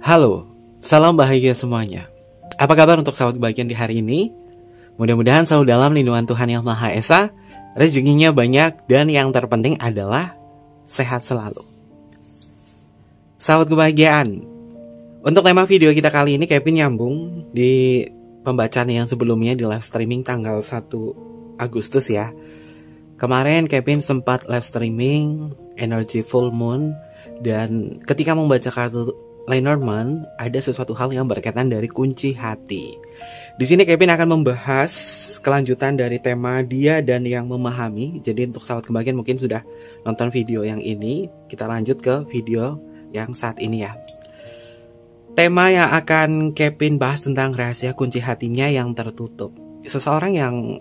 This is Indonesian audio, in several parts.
Halo, salam bahagia semuanya. Apa kabar untuk sahabat kebahagiaan di hari ini? Mudah-mudahan selalu dalam lindungan Tuhan Yang Maha Esa, rezekinya banyak, dan yang terpenting adalah sehat selalu. Sahabat kebahagiaan, untuk tema video kita kali ini Kevin nyambung di pembacaan yang sebelumnya di live streaming tanggal 1 Agustus ya. Kemarin Kevin sempat live streaming Energy Full Moon, dan ketika membaca kartu Lenormand, ada sesuatu hal yang berkaitan dari kunci hati. Di sini Kevin akan membahas kelanjutan dari tema dia dan yang memahami. Jadi untuk sahabat kebahagiaan mungkin sudah nonton video yang ini, kita lanjut ke video yang saat ini ya. Tema yang akan Kevin bahas tentang rahasia kunci hatinya yang tertutup. Seseorang yang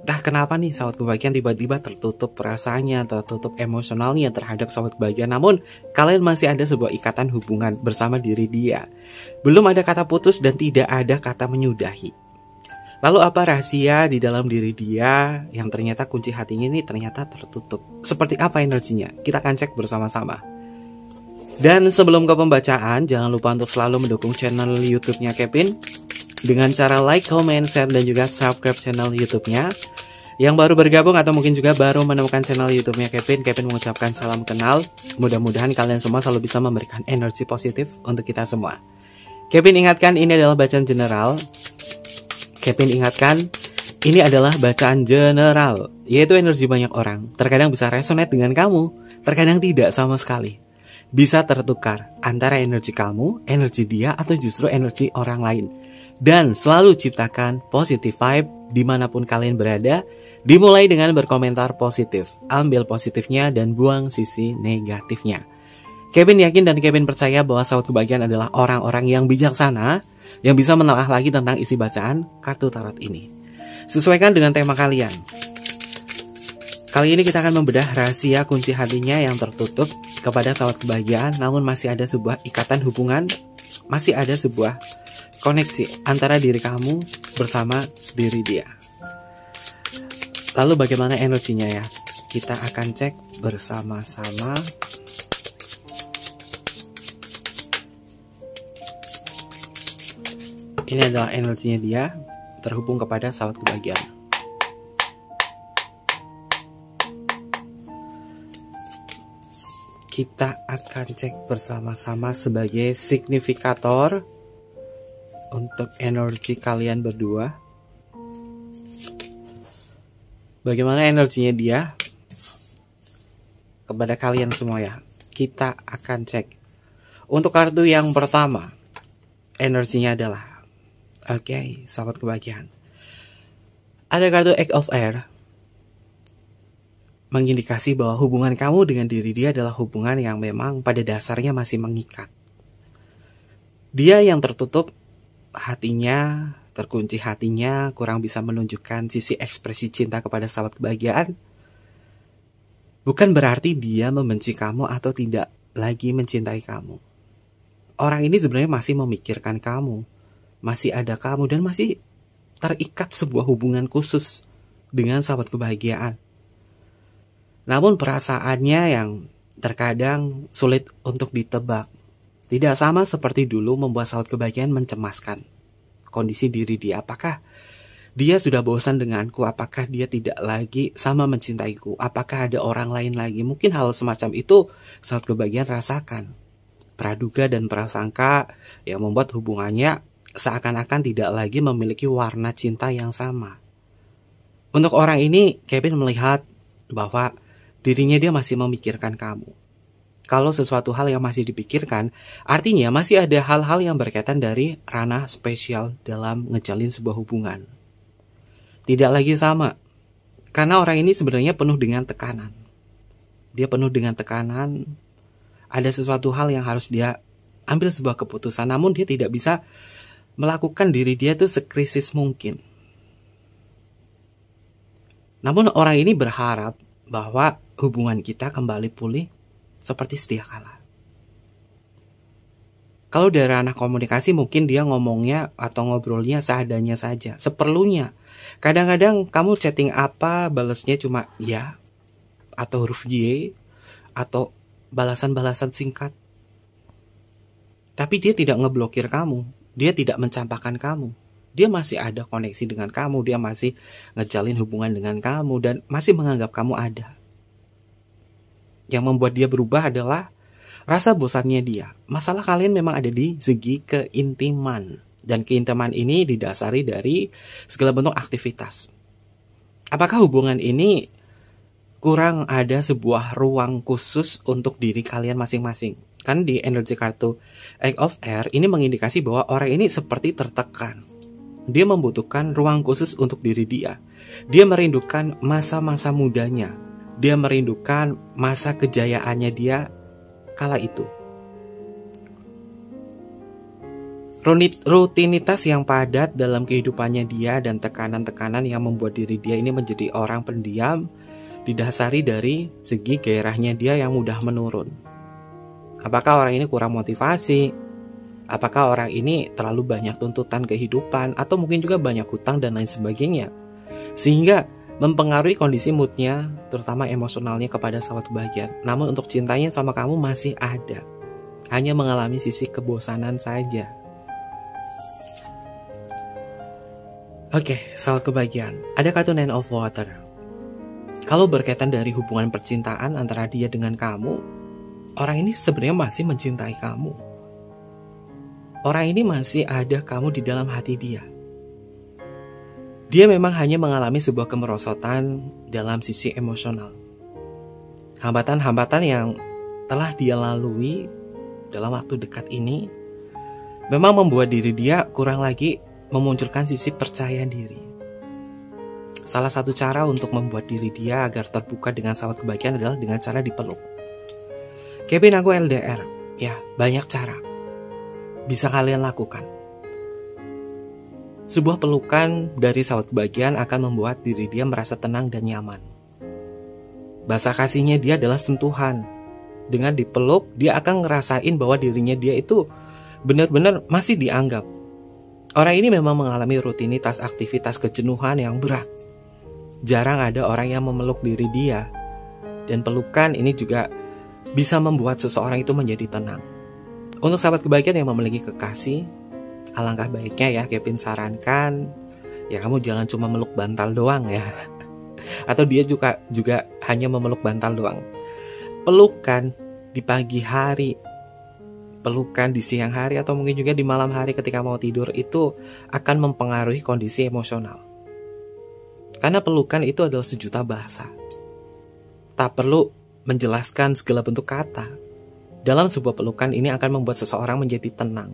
entah kenapa nih sahabat kebahagiaan tiba-tiba tertutup perasaannya, tertutup emosionalnya terhadap sahabat kebahagiaan. Namun kalian masih ada sebuah ikatan hubungan bersama diri dia. Belum ada kata putus dan tidak ada kata menyudahi. Lalu apa rahasia di dalam diri dia yang ternyata kunci hatinya ini ternyata tertutup? Seperti apa energinya? Kita akan cek bersama-sama. Dan sebelum ke pembacaan, jangan lupa untuk selalu mendukung channel YouTube-nya Kevin dengan cara like, comment, share, dan juga subscribe channel YouTube-nya. Yang baru bergabung atau mungkin juga baru menemukan channel YouTube-nya Kevin mengucapkan salam kenal. Mudah-mudahan kalian semua selalu bisa memberikan energi positif untuk kita semua. Kevin ingatkan, ini adalah bacaan general. Kevin ingatkan, ini adalah bacaan general, yaitu energi banyak orang. Terkadang bisa resonate dengan kamu, terkadang tidak sama sekali. Bisa tertukar antara energi kamu, energi dia, atau justru energi orang lain. Dan selalu ciptakan positive vibe dimanapun kalian berada. Dimulai dengan berkomentar positif. Ambil positifnya dan buang sisi negatifnya. Kevin yakin dan Kevin percaya bahwa sahabat kebahagiaan adalah orang-orang yang bijaksana, yang bisa menelaah lagi tentang isi bacaan kartu tarot ini. Sesuaikan dengan tema kalian. Kali ini kita akan membedah rahasia kunci hatinya yang tertutup kepada sahabat kebahagiaan, namun masih ada sebuah ikatan hubungan, masih ada sebuah koneksi antara diri kamu bersama diri dia. Lalu bagaimana energinya ya? Kita akan cek bersama-sama. Ini adalah energinya dia terhubung kepada sahabat kebahagiaan. Kita akan cek bersama-sama sebagai signifikator untuk energi kalian berdua. Bagaimana energinya dia kepada kalian semua ya. Kita akan cek. Untuk kartu yang pertama, energinya adalah sahabat kebahagiaan. Ada kartu Egg of Air, mengindikasi bahwa hubungan kamu dengan diri dia adalah hubungan yang memang pada dasarnya masih mengikat. Dia yang tertutup hatinya, terkunci hatinya, kurang bisa menunjukkan sisi ekspresi cinta kepada sahabat kebahagiaan. Bukan berarti dia membenci kamu atau tidak lagi mencintai kamu. Orang ini sebenarnya masih memikirkan kamu, masih ada kamu, dan masih terikat sebuah hubungan khusus dengan sahabat kebahagiaan. Namun perasaannya yang terkadang sulit untuk ditebak. Tidak sama seperti dulu membuat sahabat kebahagiaan mencemaskan kondisi diri dia. Apakah dia sudah bosan denganku? Apakah dia tidak lagi sama mencintaiku? Apakah ada orang lain lagi? Mungkin hal semacam itu sahabat kebahagiaan rasakan. Praduga dan prasangka yang membuat hubungannya seakan-akan tidak lagi memiliki warna cinta yang sama. Untuk orang ini, Kevin melihat bahwa dirinya dia masih memikirkan kamu. Kalau sesuatu hal yang masih dipikirkan, artinya masih ada hal-hal yang berkaitan dari ranah spesial dalam ngejalin sebuah hubungan. Tidak lagi sama. Karena orang ini sebenarnya penuh dengan tekanan. Dia penuh dengan tekanan. Ada sesuatu hal yang harus dia ambil sebuah keputusan. Namun dia tidak bisa melakukan diri dia tuh sekrisis mungkin. Namun orang ini berharap bahwa hubungan kita kembali pulih seperti sedia kala. Kalau dari ranah komunikasi mungkin dia ngomongnya atau ngobrolnya seadanya saja, seperlunya. Kadang-kadang kamu chatting apa, balasnya cuma ya atau huruf Y atau balasan-balasan singkat. Tapi dia tidak ngeblokir kamu, dia tidak mencampakkan kamu. Dia masih ada koneksi dengan kamu, dia masih ngejalin hubungan dengan kamu, dan masih menganggap kamu ada. Yang membuat dia berubah adalah rasa bosannya dia. Masalah kalian memang ada di segi keintiman. Dan keintiman ini didasari dari segala bentuk aktivitas. Apakah hubungan ini kurang ada sebuah ruang khusus untuk diri kalian masing-masing? Kan di energi kartu Eight of Air ini mengindikasi bahwa orang ini seperti tertekan. Dia membutuhkan ruang khusus untuk diri dia. Dia merindukan masa-masa mudanya. Dia merindukan masa kejayaannya dia kala itu. Rutinitas yang padat dalam kehidupannya dia dan tekanan-tekanan yang membuat diri dia ini menjadi orang pendiam didasari dari segi gairahnya dia yang mudah menurun. Apakah orang ini kurang motivasi? Apakah orang ini terlalu banyak tuntutan kehidupan? Atau mungkin juga banyak hutang dan lain sebagainya? Sehingga mempengaruhi kondisi moodnya, terutama emosionalnya kepada sahabat kebahagiaan. Namun untuk cintanya sama kamu masih ada. Hanya mengalami sisi kebosanan saja. Oke, sahabat kebahagiaan. Ada kartu Nine of Water. Kalau berkaitan dari hubungan percintaan antara dia dengan kamu, orang ini sebenarnya masih mencintai kamu. Orang ini masih ada kamu di dalam hati dia. Dia memang hanya mengalami sebuah kemerosotan dalam sisi emosional. Hambatan-hambatan yang telah dia lalui dalam waktu dekat ini memang membuat diri dia kurang lagi memunculkan sisi percaya diri. Salah satu cara untuk membuat diri dia agar terbuka dengan sahabat kebahagiaan adalah dengan cara dipeluk. Kevin, aku LDR. Ya, banyak cara bisa kalian lakukan. Sebuah pelukan dari sahabat kebahagiaan akan membuat diri dia merasa tenang dan nyaman. Bahasa kasihnya dia adalah sentuhan. Dengan dipeluk, dia akan ngerasain bahwa dirinya dia itu benar-benar masih dianggap. Orang ini memang mengalami rutinitas aktivitas kejenuhan yang berat. Jarang ada orang yang memeluk diri dia. Dan pelukan ini juga bisa membuat seseorang itu menjadi tenang. Untuk sahabat kebahagiaan yang memiliki kekasih, alangkah baiknya ya Kevin sarankan, ya kamu jangan cuma meluk bantal doang ya. Atau dia juga hanya memeluk bantal doang. Pelukan di pagi hari, pelukan di siang hari, atau mungkin juga di malam hari ketika mau tidur itu akan mempengaruhi kondisi emosional. Karena pelukan itu adalah sejuta bahasa. Tak perlu menjelaskan segala bentuk kata. Dalam sebuah pelukan ini akan membuat seseorang menjadi tenang.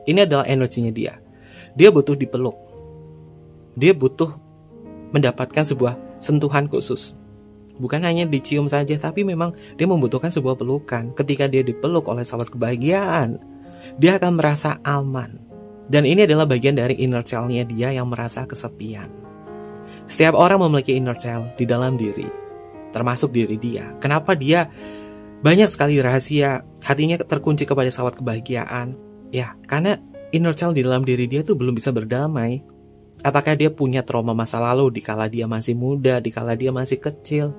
Ini adalah energinya dia. Dia butuh dipeluk. Dia butuh mendapatkan sebuah sentuhan khusus. Bukan hanya dicium saja, tapi memang dia membutuhkan sebuah pelukan. Ketika dia dipeluk oleh sahabat kebahagiaan, dia akan merasa aman. Dan ini adalah bagian dari inner child-nya dia yang merasa kesepian. Setiap orang memiliki inner child di dalam diri, termasuk diri dia. Kenapa dia banyak sekali rahasia, hatinya terkunci kepada sahabat kebahagiaan? Ya, karena inner child di dalam diri dia tuh belum bisa berdamai. Apakah dia punya trauma masa lalu dikala dia masih muda, dikala dia masih kecil,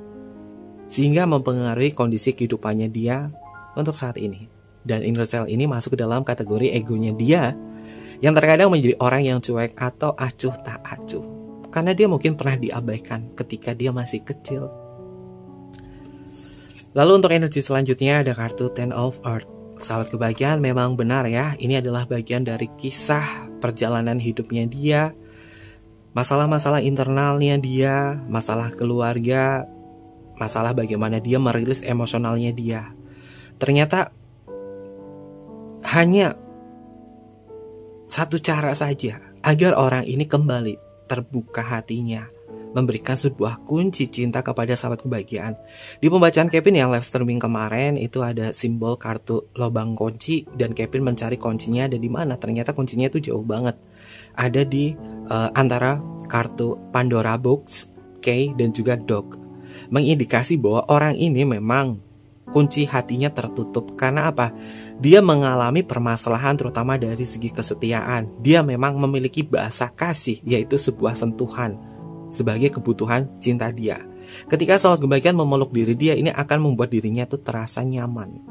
sehingga mempengaruhi kondisi kehidupannya dia untuk saat ini. Dan inner child ini masuk ke dalam kategori egonya dia, yang terkadang menjadi orang yang cuek atau acuh tak acuh. Karena dia mungkin pernah diabaikan ketika dia masih kecil. Lalu untuk energi selanjutnya ada kartu Ten of Earth. Sahabat kebahagiaan memang benar ya, ini adalah bagian dari kisah perjalanan hidupnya dia, masalah-masalah internalnya dia, masalah keluarga, masalah bagaimana dia merilis emosionalnya dia. Ternyata hanya satu cara saja agar orang ini kembali terbuka hatinya, memberikan sebuah kunci cinta kepada sahabat kebahagiaan. Di pembacaan Kevin yang live streaming kemarin itu ada simbol kartu lubang kunci, dan Kevin mencari kuncinya ada di mana. Ternyata kuncinya itu jauh banget. Ada di antara kartu Pandora Box, K dan juga Dog. Mengindikasi bahwa orang ini memang kunci hatinya tertutup. Karena apa? Dia mengalami permasalahan terutama dari segi kesetiaan. Dia memang memiliki bahasa kasih, yaitu sebuah sentuhan sebagai kebutuhan cinta dia. Ketika sahabat kebahagiaan memeluk diri dia, ini akan membuat dirinya tuh terasa nyaman.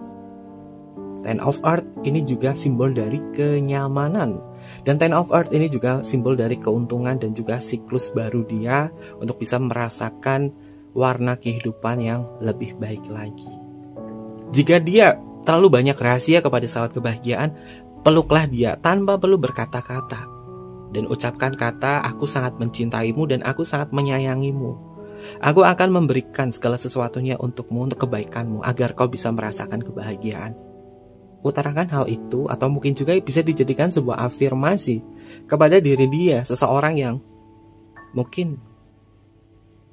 Ten of Earth ini juga simbol dari kenyamanan. Dan Ten of Earth ini juga simbol dari keuntungan dan juga siklus baru dia untuk bisa merasakan warna kehidupan yang lebih baik lagi. Jika dia terlalu banyak rahasia kepada sahabat kebahagiaan, peluklah dia tanpa perlu berkata-kata. Dan ucapkan kata, aku sangat mencintaimu dan aku sangat menyayangimu. Aku akan memberikan segala sesuatunya untukmu, untuk kebaikanmu, agar kau bisa merasakan kebahagiaan. Utarakan hal itu, atau mungkin juga bisa dijadikan sebuah afirmasi kepada diri dia, seseorang yang mungkin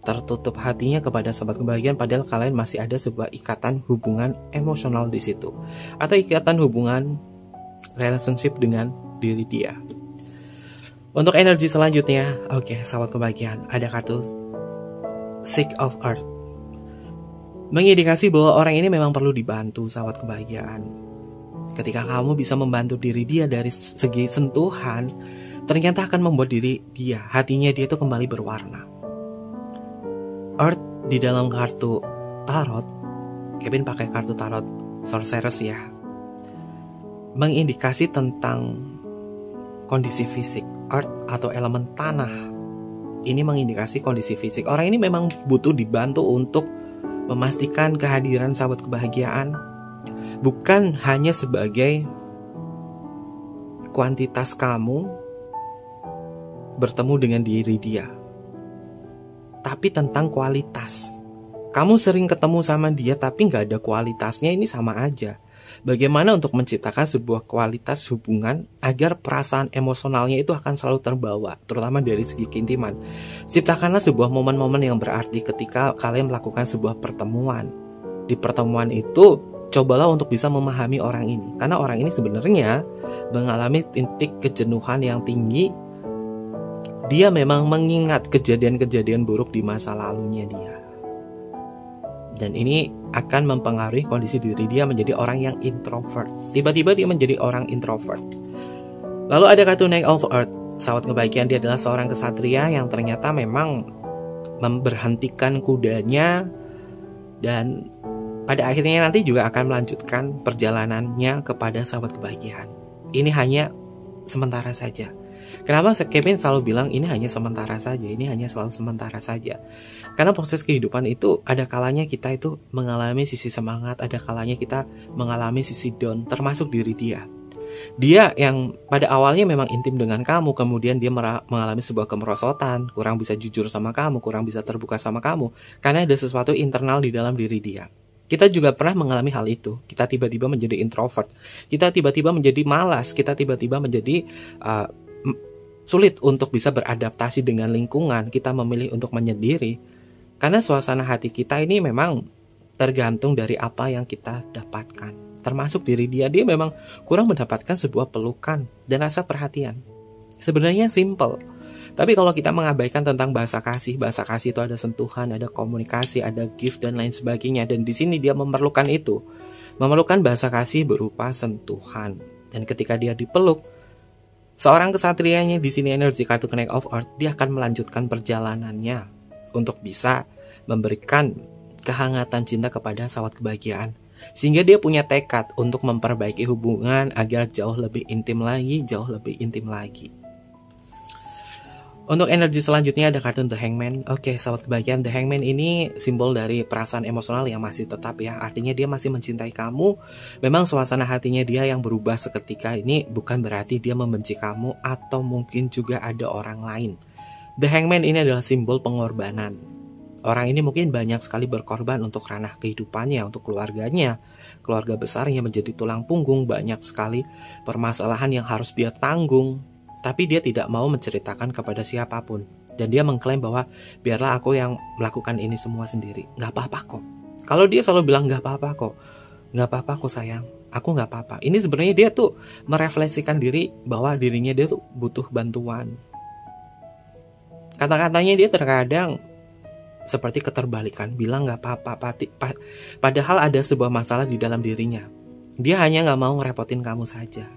tertutup hatinya kepada sahabat kebahagiaan, padahal kalian masih ada sebuah ikatan hubungan emosional di situ, atau ikatan hubungan relationship dengan diri dia. Untuk energi selanjutnya, sahabat kebahagiaan, ada kartu Six of Earth, mengindikasi bahwa orang ini memang perlu dibantu, sahabat kebahagiaan. Ketika kamu bisa membantu diri dia dari segi sentuhan, ternyata akan membuat hatinya dia itu kembali berwarna. Earth di dalam kartu tarot, Kevin pakai kartu tarot Sorceress ya, mengindikasi tentang kondisi fisik. Earth atau elemen tanah ini mengindikasi kondisi fisik. Orang ini memang butuh dibantu untuk memastikan kehadiran sahabat kebahagiaan, bukan hanya sebagai kuantitas kamu bertemu dengan diri dia, tapi tentang kualitas. Kamu sering ketemu sama dia tapi gak ada kualitasnya, ini sama aja. Bagaimana untuk menciptakan sebuah kualitas hubungan agar perasaan emosionalnya itu akan selalu terbawa, terutama dari segi keintiman. Ciptakanlah sebuah momen-momen yang berarti ketika kalian melakukan sebuah pertemuan. Di pertemuan itu, cobalah untuk bisa memahami orang ini, karena orang ini sebenarnya mengalami titik kejenuhan yang tinggi. Dia memang mengingat kejadian-kejadian buruk di masa lalunya dia. Dan ini akan mempengaruhi kondisi diri dia menjadi orang yang introvert. Tiba-tiba dia menjadi orang introvert. Lalu ada kartu Knight of Earth. Sahabat kebahagiaan, dia adalah seorang kesatria yang ternyata memang memberhentikan kudanya, dan pada akhirnya nanti juga akan melanjutkan perjalanannya kepada sahabat kebahagiaan. Ini hanya sementara saja. Kenapa Kevin selalu bilang ini hanya sementara saja, ini hanya selalu sementara saja? Karena proses kehidupan itu ada kalanya kita itu mengalami sisi semangat, ada kalanya kita mengalami sisi down, termasuk diri dia. Dia yang pada awalnya memang intim dengan kamu, kemudian dia mengalami sebuah kemerosotan, kurang bisa jujur sama kamu, kurang bisa terbuka sama kamu, karena ada sesuatu internal di dalam diri dia. Kita juga pernah mengalami hal itu. Kita tiba-tiba menjadi introvert, kita tiba-tiba menjadi malas, kita tiba-tiba menjadi sulit untuk bisa beradaptasi dengan lingkungan. Kita memilih untuk menyendiri karena suasana hati kita ini memang tergantung dari apa yang kita dapatkan. Termasuk diri dia memang kurang mendapatkan sebuah pelukan dan rasa perhatian. Sebenarnya simple, tapi kalau kita mengabaikan tentang bahasa kasih itu ada sentuhan, ada komunikasi, ada gift dan lain sebagainya. Dan di sini dia memerlukan itu, memerlukan bahasa kasih berupa sentuhan. Dan ketika dia dipeluk, seorang kesatrianya di sini energi kartu Knight of Earth, dia akan melanjutkan perjalanannya untuk bisa memberikan kehangatan cinta kepada sahabat kebahagiaan, sehingga dia punya tekad untuk memperbaiki hubungan agar jauh lebih intim lagi, jauh lebih intim lagi. Untuk energi selanjutnya ada kartu The Hangman. Sahabat kebahagiaan, The Hangman ini simbol dari perasaan emosional yang masih tetap ya. Artinya dia masih mencintai kamu. Memang suasana hatinya dia yang berubah seketika ini bukan berarti dia membenci kamu atau mungkin juga ada orang lain. The Hangman ini adalah simbol pengorbanan. Orang ini mungkin banyak sekali berkorban untuk ranah kehidupannya, untuk keluarganya, keluarga besarnya menjadi tulang punggung, banyak sekali permasalahan yang harus dia tanggung. Tapi dia tidak mau menceritakan kepada siapapun. Dan dia mengklaim bahwa biarlah aku yang melakukan ini semua sendiri. Gak apa-apa kok. Kalau dia selalu bilang gak apa-apa kok. Gak apa-apa kok sayang. Aku gak apa-apa. Ini sebenarnya dia tuh merefleksikan diri bahwa dirinya dia tuh butuh bantuan. Kata-katanya dia terkadang seperti keterbalikan. Bilang gak apa-apa. Padahal ada sebuah masalah di dalam dirinya. Dia hanya gak mau ngerepotin kamu saja.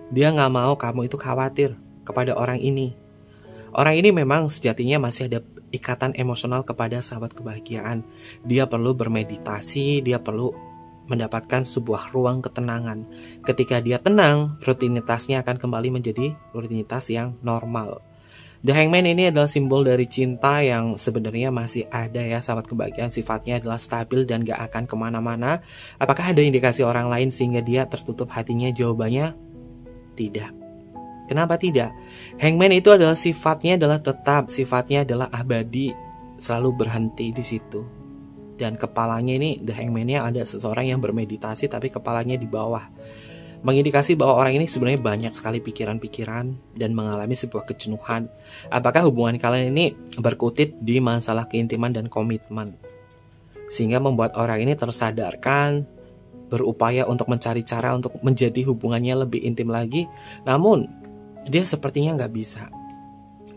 Dia gak mau kamu itu khawatir kepada orang ini. Orang ini memang sejatinya masih ada ikatan emosional kepada sahabat kebahagiaan. Dia perlu bermeditasi, dia perlu mendapatkan sebuah ruang ketenangan. Ketika dia tenang, rutinitasnya akan kembali menjadi rutinitas yang normal. The Hangman ini adalah simbol dari cinta yang sebenarnya masih ada ya sahabat kebahagiaan. Sifatnya adalah stabil dan gak akan kemana-mana. Apakah ada indikasi orang lain sehingga dia tertutup hatinya? Jawabannya tidak. Kenapa tidak? Hangman itu adalah sifatnya adalah tetap, sifatnya adalah abadi, selalu berhenti di situ. Dan kepalanya ini, The Hangman-nya ada seseorang yang bermeditasi tapi kepalanya di bawah. Mengindikasi bahwa orang ini sebenarnya banyak sekali pikiran-pikiran dan mengalami sebuah kejenuhan. Apakah hubungan kalian ini berkutit di masalah keintiman dan komitmen, sehingga membuat orang ini tersadarkan, berupaya untuk mencari cara untuk menjadi hubungannya lebih intim lagi. Namun dia sepertinya nggak bisa.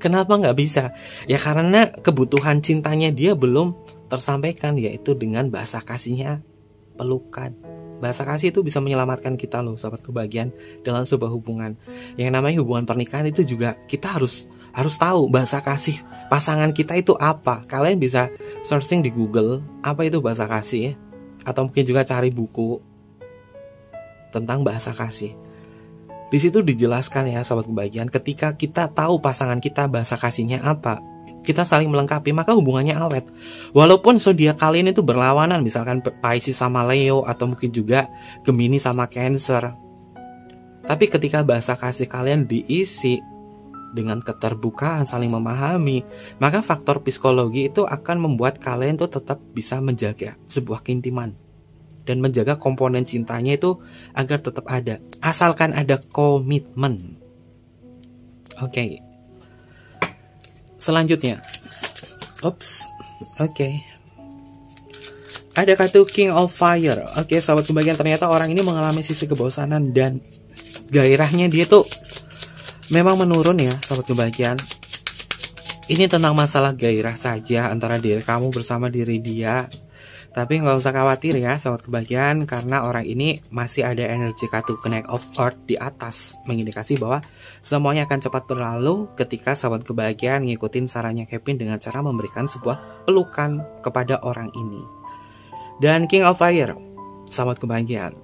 Kenapa nggak bisa? Ya karena kebutuhan cintanya dia belum tersampaikan, yaitu dengan bahasa kasihnya pelukan. Bahasa kasih itu bisa menyelamatkan kita loh sahabat kebahagiaan dalam sebuah hubungan. Yang namanya hubungan pernikahan itu juga kita harus tahu bahasa kasih pasangan kita itu apa. Kalian bisa searching di Google apa itu bahasa kasih, atau mungkin juga cari buku tentang bahasa kasih. Di situ dijelaskan ya sahabat kebahagiaan, ketika kita tahu pasangan kita bahasa kasihnya apa, kita saling melengkapi, maka hubungannya awet. Walaupun zodiak kalian itu berlawanan, misalkan Pisces sama Leo, atau mungkin juga Gemini sama Cancer. Tapi ketika bahasa kasih kalian diisi dengan keterbukaan, saling memahami, maka faktor psikologi itu akan membuat kalian tuh tetap bisa menjaga sebuah keintiman dan menjaga komponen cintanya itu agar tetap ada, asalkan ada komitmen. Oke. Selanjutnya, ada kartu King of Fire. Sahabat kebahagiaan, ternyata orang ini mengalami sisi kebosanan dan gairahnya dia tuh memang menurun ya sahabat kebahagiaan. Ini tentang masalah gairah saja antara diri kamu bersama diri dia. Tapi nggak usah khawatir ya sahabat kebahagiaan, karena orang ini masih ada energi kartu Knight of Earth di atas, mengindikasi bahwa semuanya akan cepat berlalu ketika sahabat kebahagiaan ngikutin sarannya Kevin dengan cara memberikan sebuah pelukan kepada orang ini. Dan King of Fire, sahabat kebahagiaan,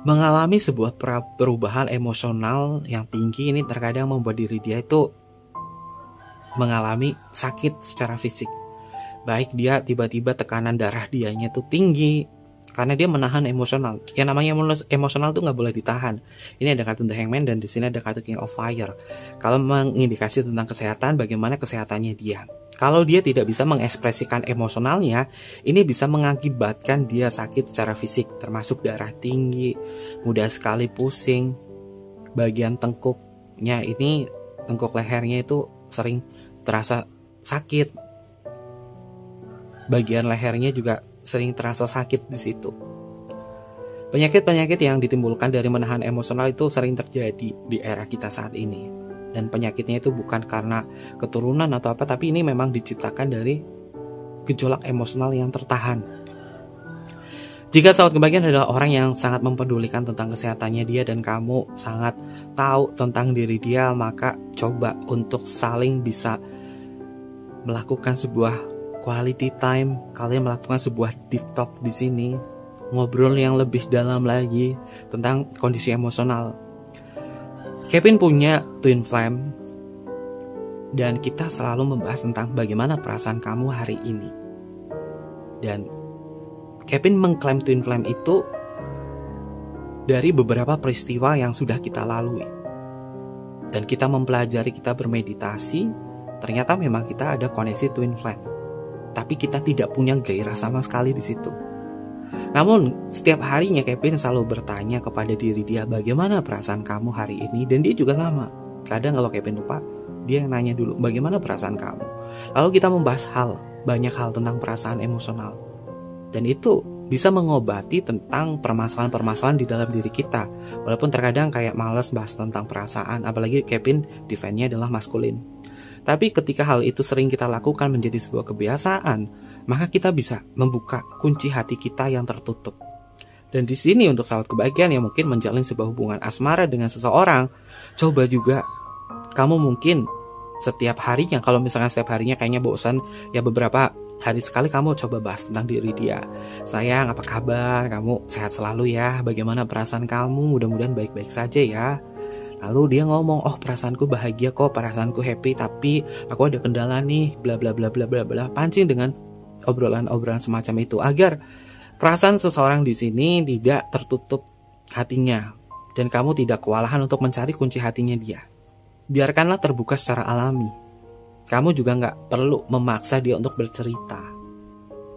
mengalami sebuah perubahan emosional yang tinggi. Ini terkadang membuat diri dia itu mengalami sakit secara fisik. Baik dia tiba-tiba tekanan darah dianya tuh tinggi karena dia menahan emosional. Yang namanya emosional tuh nggak boleh ditahan. Ini ada kartu The Hangman dan di sini ada kartu King of Fire. Kalau mengindikasi tentang kesehatan, bagaimana kesehatannya dia. Kalau dia tidak bisa mengekspresikan emosionalnya, ini bisa mengakibatkan dia sakit secara fisik, termasuk darah tinggi, mudah sekali pusing. Bagian tengkuknya ini, tengkuk lehernya itu sering terasa sakit. Bagian lehernya juga sering terasa sakit di situ. Penyakit-penyakit yang ditimbulkan dari menahan emosional itu sering terjadi di era kita saat ini. Dan penyakitnya itu bukan karena keturunan atau apa, tapi ini memang diciptakan dari gejolak emosional yang tertahan. Jika sahabat kebahagiaan adalah orang yang sangat mempedulikan tentang kesehatannya dia dan kamu sangat tahu tentang diri dia, maka coba untuk saling bisa melakukan sebuah quality time. Kalian melakukan sebuah deep talk di sini, ngobrol yang lebih dalam lagi tentang kondisi emosional. Kevin punya twin flame dan kita selalu membahas tentang bagaimana perasaan kamu hari ini. Dan Kevin mengklaim twin flame itu dari beberapa peristiwa yang sudah kita lalui. Dan kita mempelajari, kita bermeditasi, ternyata memang kita ada koneksi twin flame. Tapi kita tidak punya gairah sama sekali di situ. Namun setiap harinya Kevin selalu bertanya kepada diri dia, bagaimana perasaan kamu hari ini? Dan dia juga sama. Kadang kalau Kevin lupa, dia yang nanya dulu, bagaimana perasaan kamu? Lalu kita membahas banyak hal tentang perasaan emosional. Dan itu bisa mengobati tentang permasalahan-permasalahan di dalam diri kita. Walaupun terkadang kayak malas bahas tentang perasaan, apalagi Kevin defense-nya adalah maskulin. Tapi ketika hal itu sering kita lakukan menjadi sebuah kebiasaan, maka kita bisa membuka kunci hati kita yang tertutup. Dan di sini untuk sahabat kebahagiaan yang mungkin menjalin sebuah hubungan asmara dengan seseorang, coba juga kamu mungkin setiap harinya, kalau misalkan setiap harinya kayaknya bosan, ya beberapa Hari sekali kamu coba bahas tentang diri dia. Sayang, apa kabar? Kamu sehat selalu ya? Bagaimana perasaan kamu? Mudah-mudahan baik-baik saja ya. Lalu dia ngomong, oh perasaanku bahagia kok, perasaanku happy, tapi aku ada kendala nih, bla bla bla bla bla bla. Pancing dengan obrolan-obrolan semacam itu agar perasaan seseorang di sini tidak tertutup hatinya dan kamu tidak kewalahan untuk mencari kunci hatinya dia. Biarkanlah terbuka secara alami. Kamu juga nggak perlu memaksa dia untuk bercerita.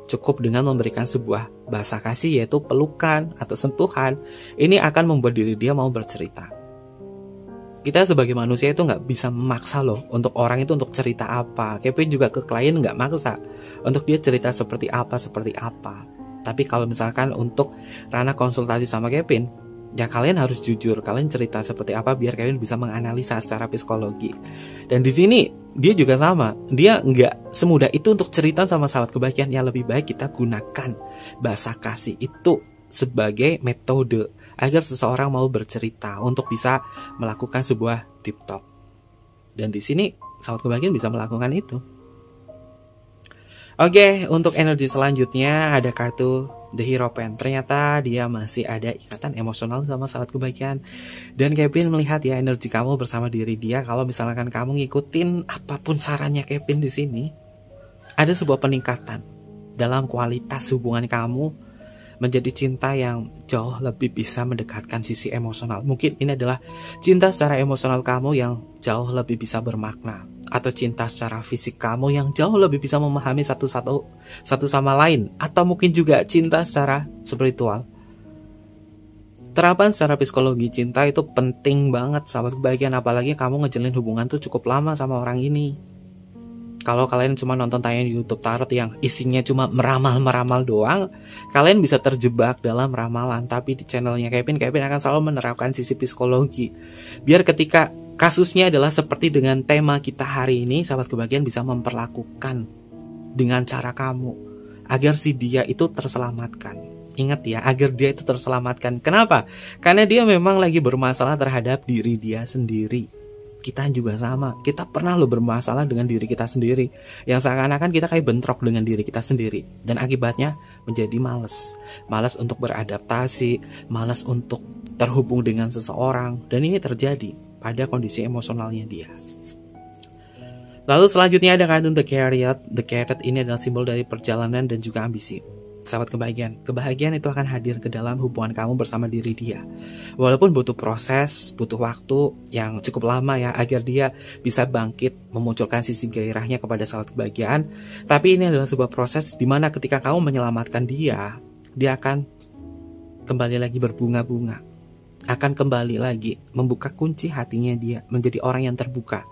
Cukup dengan memberikan sebuah bahasa kasih, yaitu pelukan atau sentuhan. Ini akan membuat diri dia mau bercerita. Kita sebagai manusia itu nggak bisa memaksa loh untuk orang itu untuk cerita apa. Kevin juga ke klien nggak maksa untuk dia cerita seperti apa. Tapi kalau misalkan untuk ranah konsultasi sama Kevin, ya kalian harus jujur, kalian cerita seperti apa biar kalian bisa menganalisa secara psikologi. Dan di sini dia juga sama, dia nggak semudah itu untuk cerita sama sahabat kebahagiaan. Yang lebih baik kita gunakan bahasa kasih itu sebagai metode agar seseorang mau bercerita untuk bisa melakukan sebuah deep talk. Dan di sini sahabat kebahagiaan bisa melakukan itu. Oke, untuk energi selanjutnya ada kartu The Hierophant. Ternyata dia masih ada ikatan emosional sama sahabat kebahagiaan. Dan Kevin melihat ya energi kamu bersama diri dia. Kalau misalkan kamu ngikutin apapun sarannya Kevin di sini, ada sebuah peningkatan dalam kualitas hubungan kamu menjadi cinta yang jauh lebih bisa mendekatkan sisi emosional. Mungkin ini adalah cinta secara emosional kamu yang jauh lebih bisa bermakna, atau cinta secara fisik kamu yang jauh lebih bisa memahami satu sama lain, atau mungkin juga cinta secara spiritual. Terapan secara psikologi cinta itu penting banget sahabat kebahagiaan, apalagi kamu ngejalin hubungan tuh cukup lama sama orang ini. Kalau kalian cuma nonton tayangan YouTube tarot yang isinya cuma meramal-meramal doang, kalian bisa terjebak dalam ramalan. Tapi di channelnya Kevin akan selalu menerapkan sisi psikologi. Biar ketika kasusnya adalah seperti dengan tema kita hari ini, sahabat kebahagiaan bisa memperlakukan dengan cara kamu agar si dia itu terselamatkan. Ingat ya, agar dia itu terselamatkan. Kenapa? Karena dia memang lagi bermasalah terhadap diri dia sendiri. Kita juga sama, kita pernah lo bermasalah dengan diri kita sendiri, yang seakan-akan kita kayak bentrok dengan diri kita sendiri. Dan akibatnya menjadi malas untuk beradaptasi, malas untuk terhubung dengan seseorang. Dan ini terjadi pada kondisi emosionalnya dia. Lalu selanjutnya ada kartu The Chariot. The Chariot ini adalah simbol dari perjalanan dan juga ambisi. Sahabat kebahagiaan itu akan hadir ke dalam hubungan kamu bersama diri dia. Walaupun butuh proses, butuh waktu yang cukup lama ya agar dia bisa bangkit memunculkan sisi gairahnya kepada sahabat kebahagiaan. Tapi ini adalah sebuah proses di mana ketika kamu menyelamatkan dia akan kembali lagi berbunga-bunga, akan kembali lagi membuka kunci hatinya dia menjadi orang yang terbuka.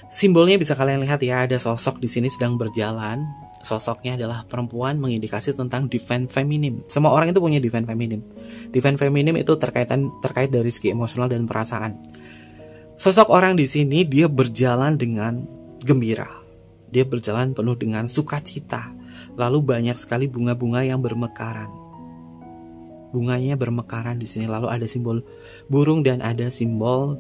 Simbolnya bisa kalian lihat ya, ada sosok di sini sedang berjalan. Sosoknya adalah perempuan, mengindikasi tentang divine feminim. Semua orang itu punya divine feminim. Divine feminim itu terkait dari segi emosional dan perasaan. Sosok orang di sini dia berjalan dengan gembira. Dia berjalan penuh dengan sukacita. Lalu banyak sekali bunga-bunga yang bermekaran. Bunganya bermekaran di sini. Lalu ada simbol burung dan ada simbol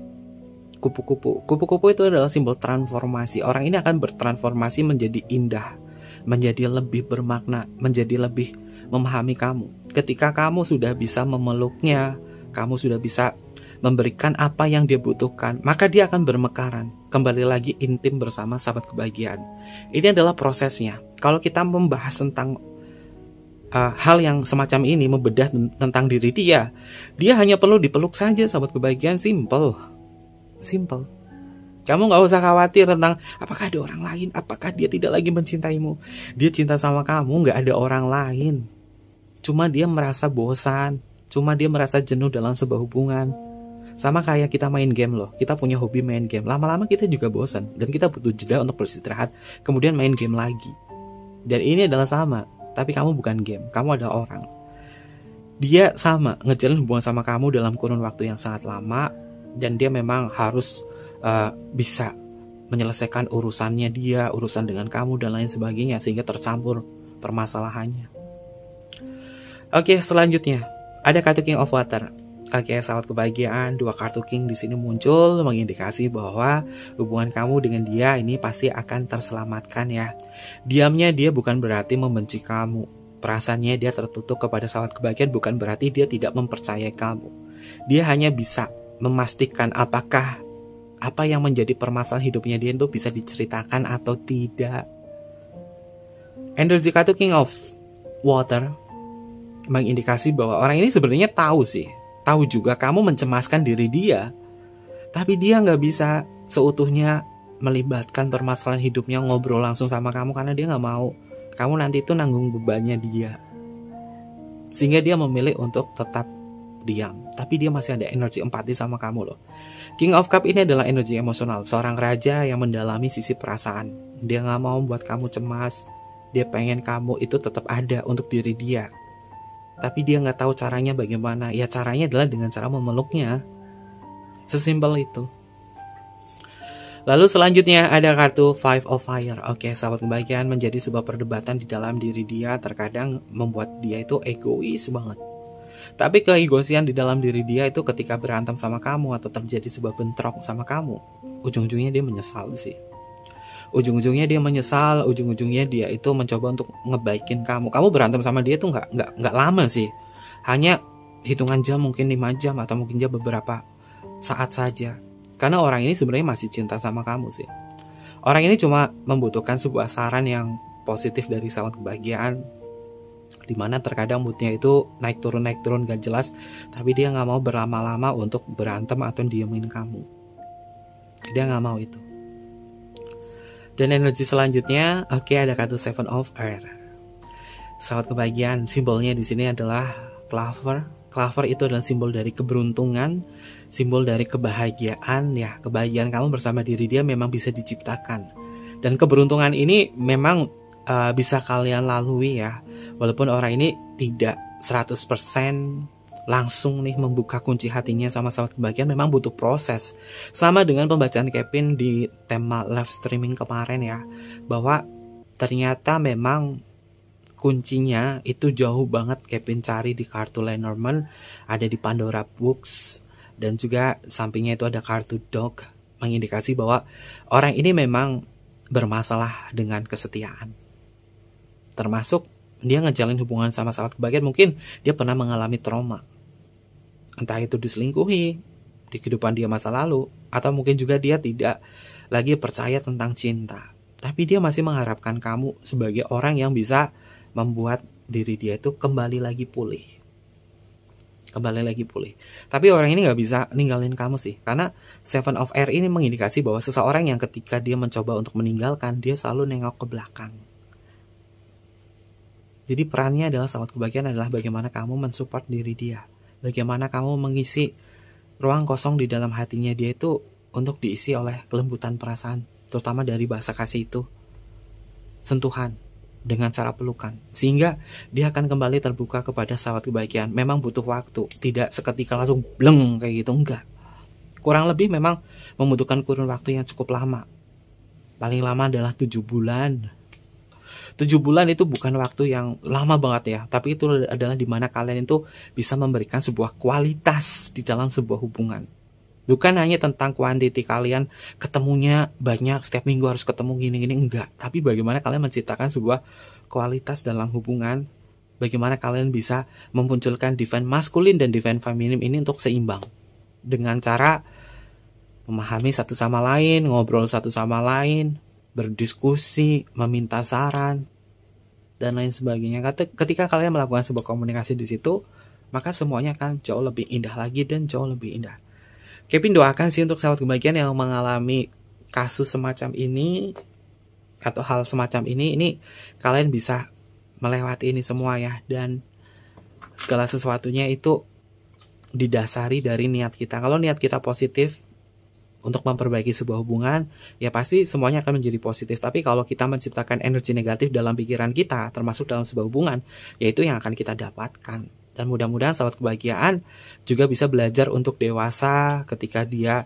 kupu-kupu. Kupu-kupu itu adalah simbol transformasi. Orang ini akan bertransformasi menjadi indah, menjadi lebih bermakna, menjadi lebih memahami kamu. Ketika kamu sudah bisa memeluknya, kamu sudah bisa memberikan apa yang dia butuhkan, maka dia akan bermekaran, kembali lagi intim bersama sahabat kebahagiaan. Ini adalah prosesnya. Kalau kita membahas tentang hal yang semacam ini, membedah tentang diri dia hanya perlu dipeluk saja sahabat kebahagiaan. Simple. Kamu gak usah khawatir tentang apakah ada orang lain, apakah dia tidak lagi mencintaimu. Dia cinta sama kamu, gak ada orang lain. Cuma dia merasa bosan, cuma dia merasa jenuh dalam sebuah hubungan. Sama kayak kita main game loh, kita punya hobi main game. Lama-lama kita juga bosan, dan kita butuh jeda untuk beristirahat, kemudian main game lagi. Dan ini adalah sama, tapi kamu bukan game, kamu adalah orang. Dia sama, ngejalin hubungan sama kamu dalam kurun waktu yang sangat lama, dan dia memang harus bisa menyelesaikan urusannya dia, urusan dengan kamu dan lain sebagainya, sehingga tercampur permasalahannya. Oke, selanjutnya ada kartu King of Water. Oke, sahabat kebahagiaan, dua kartu king di sini muncul mengindikasi bahwa hubungan kamu dengan dia ini pasti akan terselamatkan ya. Diamnya dia bukan berarti membenci kamu. Perasaannya dia tertutup kepada sahabat kebahagiaan bukan berarti dia tidak mempercayai kamu. Dia hanya bisa memastikan apakah apa yang menjadi permasalahan hidupnya dia itu bisa diceritakan atau tidak. Energi kartu King of Water mengindikasi bahwa orang ini sebenarnya tahu juga kamu mencemaskan diri dia, tapi dia nggak bisa seutuhnya melibatkan permasalahan hidupnya ngobrol langsung sama kamu karena dia nggak mau kamu nanti itu nanggung bebannya dia, sehingga dia memilih untuk tetap diam. Tapi dia masih ada energi empati sama kamu loh. King of Cup ini adalah energi emosional, seorang raja yang mendalami sisi perasaan. Dia nggak mau membuat kamu cemas, dia pengen kamu itu tetap ada untuk diri dia. Tapi dia nggak tahu caranya bagaimana. Ya caranya adalah dengan cara memeluknya. Sesimpel itu. Lalu selanjutnya ada kartu Five of Fire. Oke, sahabat kebahagiaan, menjadi sebuah perdebatan di dalam diri dia terkadang membuat dia itu egois banget. Tapi keegoisian di dalam diri dia itu ketika berantem sama kamu atau terjadi sebuah bentrok sama kamu, ujung-ujungnya dia menyesal sih. Ujung-ujungnya dia itu mencoba untuk ngebaikin kamu. Kamu berantem sama dia tuh nggak lama sih, hanya hitungan jam, mungkin 5 jam atau mungkin dia beberapa saat saja. Karena orang ini sebenarnya masih cinta sama kamu sih. Orang ini cuma membutuhkan sebuah saran yang positif dari sahabat kebahagiaan, dimana terkadang moodnya itu naik turun gak jelas, tapi dia nggak mau berlama-lama untuk berantem atau diemin kamu. Dia nggak mau itu. Dan energi selanjutnya, oke, ada kartu Seven of Earth. Sahabat kebahagiaan, simbolnya di sini adalah clover. Clover itu adalah simbol dari keberuntungan, simbol dari kebahagiaan ya. Kebahagiaan kamu bersama diri dia memang bisa diciptakan. Dan keberuntungan ini memang bisa kalian lalui ya. Walaupun orang ini tidak 100% langsung nih membuka kunci hatinya sama sahabat kebahagiaan, memang butuh proses. Sama dengan pembacaan Kevin di tema live streaming kemarin ya, bahwa ternyata memang kuncinya itu jauh banget Kevin cari di kartu Lenormand, ada di Pandora Books, dan juga sampingnya itu ada kartu Dog, mengindikasi bahwa orang ini memang bermasalah dengan kesetiaan. Termasuk dia ngejalin hubungan sama sahabat kebahagiaan, mungkin dia pernah mengalami trauma. Entah itu diselingkuhi di kehidupan dia masa lalu, atau mungkin juga dia tidak lagi percaya tentang cinta. Tapi dia masih mengharapkan kamu sebagai orang yang bisa membuat diri dia itu kembali lagi pulih. Tapi orang ini gak bisa ninggalin kamu sih, karena Seven of Air ini mengindikasi bahwa seseorang yang ketika dia mencoba untuk meninggalkan, dia selalu nengok ke belakang. Jadi perannya adalah sahabat kebahagiaan adalah bagaimana kamu mensupport diri dia, bagaimana kamu mengisi ruang kosong di dalam hatinya dia itu untuk diisi oleh kelembutan perasaan, terutama dari bahasa kasih itu, sentuhan dengan cara pelukan, sehingga dia akan kembali terbuka kepada sahabat kebahagiaan. Memang butuh waktu, tidak seketika langsung bleng kayak gitu, enggak. Kurang lebih memang membutuhkan kurun waktu yang cukup lama. Paling lama adalah 7 bulan. 7 bulan itu bukan waktu yang lama banget ya, tapi itu adalah dimana kalian itu bisa memberikan sebuah kualitas di dalam sebuah hubungan. Bukan hanya tentang kuantiti kalian ketemunya banyak, setiap minggu harus ketemu gini-gini, enggak. Tapi bagaimana kalian menciptakan sebuah kualitas dalam hubungan, bagaimana kalian bisa memunculkan divine maskulin dan divine feminim ini untuk seimbang. Dengan cara memahami satu sama lain, ngobrol satu sama lain, berdiskusi, meminta saran, dan lain sebagainya. Ketika kalian melakukan sebuah komunikasi di situ, maka semuanya akan jauh lebih indah lagi dan jauh lebih indah. Kevin doakan sih untuk sahabat kebahagiaan yang mengalami kasus semacam ini atau hal semacam ini kalian bisa melewati ini semua ya, dan segala sesuatunya itu didasari dari niat kita. Kalau niat kita positif untuk memperbaiki sebuah hubungan, ya pasti semuanya akan menjadi positif. Tapi kalau kita menciptakan energi negatif dalam pikiran kita, termasuk dalam sebuah hubungan, ya itu yang akan kita dapatkan. Dan mudah-mudahan sahabat kebahagiaan juga bisa belajar untuk dewasa ketika dia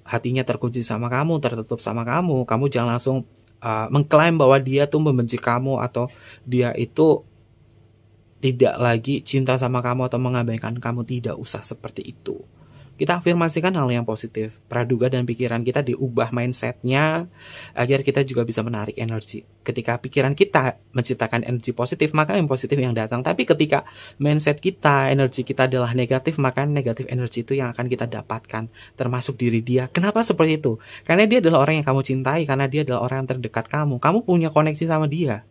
hatinya terkunci sama kamu, tertutup sama kamu. Kamu jangan langsung mengklaim bahwa dia tuh membenci kamu atau dia itu tidak lagi cinta sama kamu atau mengabaikan kamu. Tidak usah seperti itu. Kita afirmasikan hal yang positif. Praduga dan pikiran kita diubah mindsetnya agar kita juga bisa menarik energi. Ketika pikiran kita menciptakan energi positif, maka yang positif yang datang. Tapi ketika mindset kita, energi kita adalah negatif, maka negatif energi itu yang akan kita dapatkan, termasuk diri dia. Kenapa seperti itu? Karena dia adalah orang yang kamu cintai, karena dia adalah orang yang terdekat kamu. Kamu punya koneksi sama dia.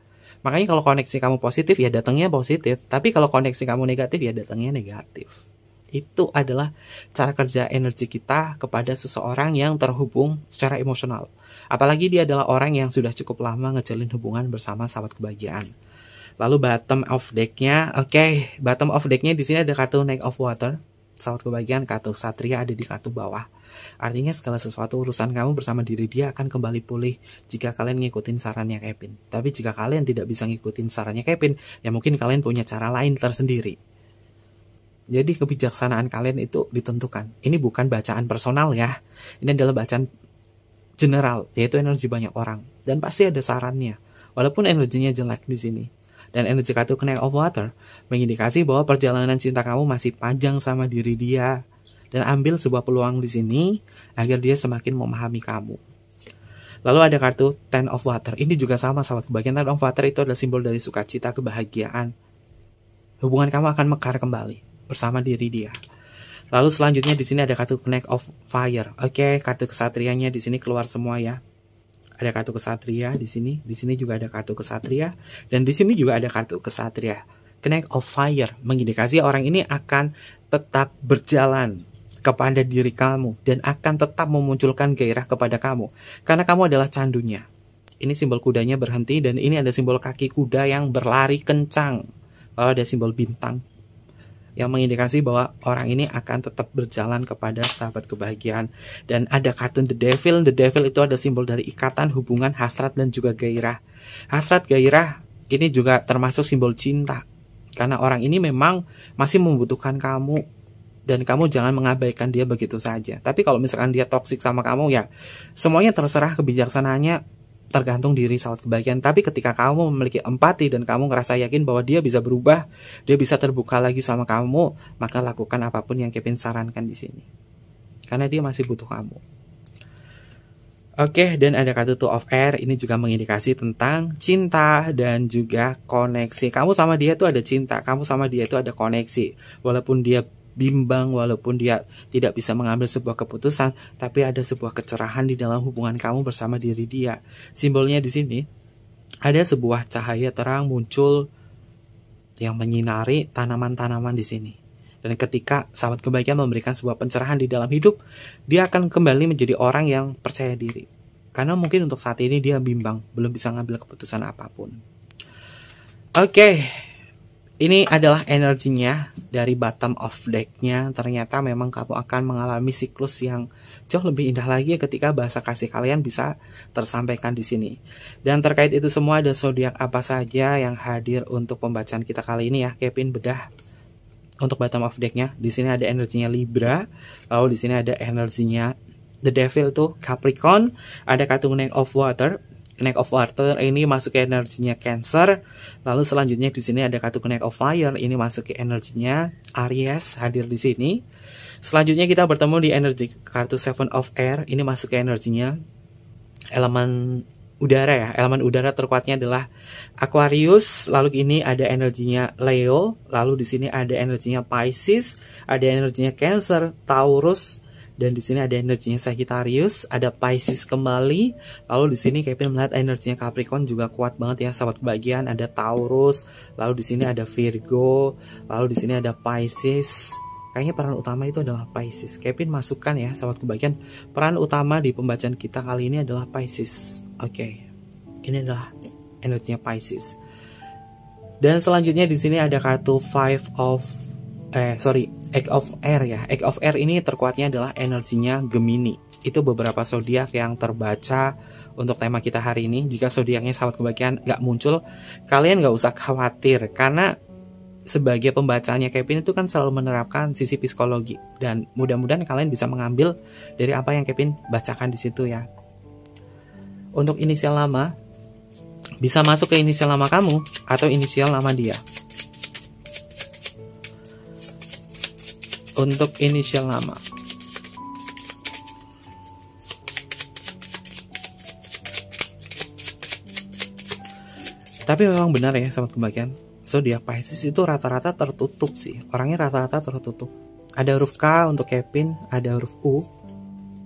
Makanya kalau koneksi kamu positif, ya datangnya positif. Tapi kalau koneksi kamu negatif, ya datangnya negatif. Itu adalah cara kerja energi kita kepada seseorang yang terhubung secara emosional. Apalagi dia adalah orang yang sudah cukup lama ngejalin hubungan bersama sahabat kebahagiaan. Lalu bottom of deck-nya, bottom of deck-nya di sini ada kartu Knight of Water. Sahabat kebahagiaan, kartu Satria ada di kartu bawah. Artinya segala sesuatu urusan kamu bersama diri dia akan kembali pulih jika kalian ngikutin sarannya Kevin. Tapi jika kalian tidak bisa ngikutin sarannya Kevin, ya mungkin kalian punya cara lain tersendiri. Jadi kebijaksanaan kalian itu ditentukan. Ini bukan bacaan personal ya. Ini adalah bacaan general, yaitu energi banyak orang. Dan pasti ada sarannya, walaupun energinya jelek di sini. Dan energi kartu Knight of Water mengindikasi bahwa perjalanan cinta kamu masih panjang sama diri dia. Dan ambil sebuah peluang di sini agar dia semakin memahami kamu. Lalu ada kartu Ten of Water. Ini juga sama sahabat kebahagiaan. Ten of Water itu adalah simbol dari sukacita, kebahagiaan. Hubungan kamu akan mekar kembali bersama diri dia. Lalu selanjutnya di sini ada kartu Knight of Fire. Kartu kesatrianya di sini keluar semua ya. Ada kartu kesatria di sini juga ada kartu kesatria, dan di sini juga ada kartu kesatria. Knight of Fire mengindikasi orang ini akan tetap berjalan kepada diri kamu dan akan tetap memunculkan gairah kepada kamu karena kamu adalah candunya. Ini simbol kudanya berhenti dan ini ada simbol kaki kuda yang berlari kencang. Lalu ada simbol bintang yang mengindikasi bahwa orang ini akan tetap berjalan kepada sahabat kebahagiaan. Dan ada kartu The Devil. The Devil itu ada simbol dari ikatan, hubungan, hasrat, dan juga gairah. Hasrat, gairah ini juga termasuk simbol cinta. Karena orang ini memang masih membutuhkan kamu. Dan kamu jangan mengabaikan dia begitu saja. Tapi kalau misalkan dia toksik sama kamu, ya semuanya terserah, kebijaksanaannya tergantung diri sahabat kebahagiaan. Tapi ketika kamu memiliki empati dan kamu ngerasa yakin bahwa dia bisa berubah, dia bisa terbuka lagi sama kamu, maka lakukan apapun yang Kevin sarankan di sini. Karena dia masih butuh kamu. Dan ada kartu Two of Air. Ini juga mengindikasi tentang cinta dan juga koneksi. Kamu sama dia itu ada cinta, kamu sama dia itu ada koneksi. Walaupun dia bimbang, walaupun dia tidak bisa mengambil sebuah keputusan, tapi ada sebuah kecerahan di dalam hubungan kamu bersama diri dia. Simbolnya di sini ada sebuah cahaya terang muncul yang menyinari tanaman-tanaman di sini. Dan ketika sahabat kebahagiaan memberikan sebuah pencerahan di dalam hidup, dia akan kembali menjadi orang yang percaya diri. Karena mungkin untuk saat ini dia bimbang, belum bisa mengambil keputusan apapun. Ini adalah energinya dari bottom of deck-nya. Ternyata memang kamu akan mengalami siklus yang jauh lebih indah lagi ketika bahasa kasih kalian bisa tersampaikan di sini. Dan terkait itu semua, ada zodiak apa saja yang hadir untuk pembacaan kita kali ini ya. Kevin bedah untuk bottom of deck-nya. Di sini ada energinya Libra, lalu di sini ada energinya The Devil tuh Capricorn, ada kartu Knight of Water. Knight of Water ini masuk ke energinya Cancer. Lalu selanjutnya di sini ada kartu Knight of Fire, ini masuk ke energinya Aries, hadir di sini. Selanjutnya kita bertemu di energi kartu Seven of Air, ini masuk ke energinya elemen udara ya. Elemen udara terkuatnya adalah Aquarius. Lalu ini ada energinya Leo, lalu di sini ada energinya Pisces, ada energinya Cancer, Taurus, dan di sini ada energinya Sagittarius, ada Pisces kembali. Lalu di sini Kevin melihat energinya Capricorn juga kuat banget ya sahabat kebahagiaan, ada Taurus, lalu di sini ada Virgo, lalu di sini ada Pisces. Kayaknya peran utama itu adalah Pisces. Kevin masukkan ya sahabat kebahagiaan, peran utama di pembacaan kita kali ini adalah Pisces. Ini adalah energinya Pisces. Dan selanjutnya di sini ada kartu Egg of Air ya. Egg of Air ini terkuatnya adalah energinya Gemini. Itu beberapa zodiak yang terbaca untuk tema kita hari ini. Jika zodiaknya sahabat kebahagiaan gak muncul, kalian gak usah khawatir, karena sebagai pembacanya Kevin itu kan selalu menerapkan sisi psikologi, dan mudah-mudahan kalian bisa mengambil dari apa yang Kevin bacakan di situ ya. Untuk inisial nama bisa masuk ke inisial nama kamu atau inisial nama dia. untuk inisial nama. Tapi memang benar ya sahabat kebahagiaan, zodiak Pisces itu rata-rata tertutup sih. Orangnya rata-rata tertutup. Ada huruf K untuk Kevin, ada huruf U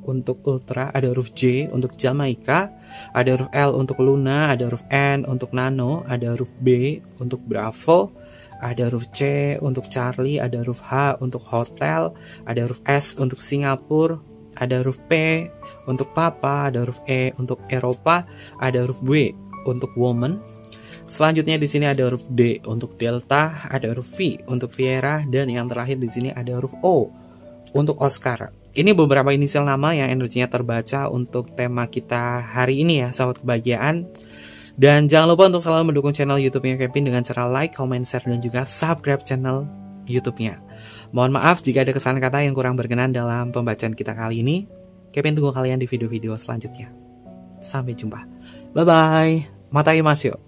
untuk Ultra, ada huruf J untuk Jamaika, ada huruf L untuk Luna, ada huruf N untuk Nano, ada huruf B untuk Bravo, ada huruf C untuk Charlie, ada huruf H untuk Hotel, ada huruf S untuk Singapura, ada huruf P untuk Papa, ada huruf E untuk Eropa, ada huruf W untuk Woman. Selanjutnya di sini ada huruf D untuk Delta, ada huruf V untuk Viera, dan yang terakhir di sini ada huruf O untuk Oscar. Ini beberapa inisial nama yang energinya terbaca untuk tema kita hari ini ya, sahabat kebahagiaan. Dan jangan lupa untuk selalu mendukung channel YouTube-nya Kevin dengan cara like, comment, share, dan juga subscribe channel YouTube-nya. Mohon maaf jika ada kesalahan kata yang kurang berkenan dalam pembacaan kita kali ini. Kevin tunggu kalian di video-video selanjutnya. Sampai jumpa. Bye-bye. Matai mas yo.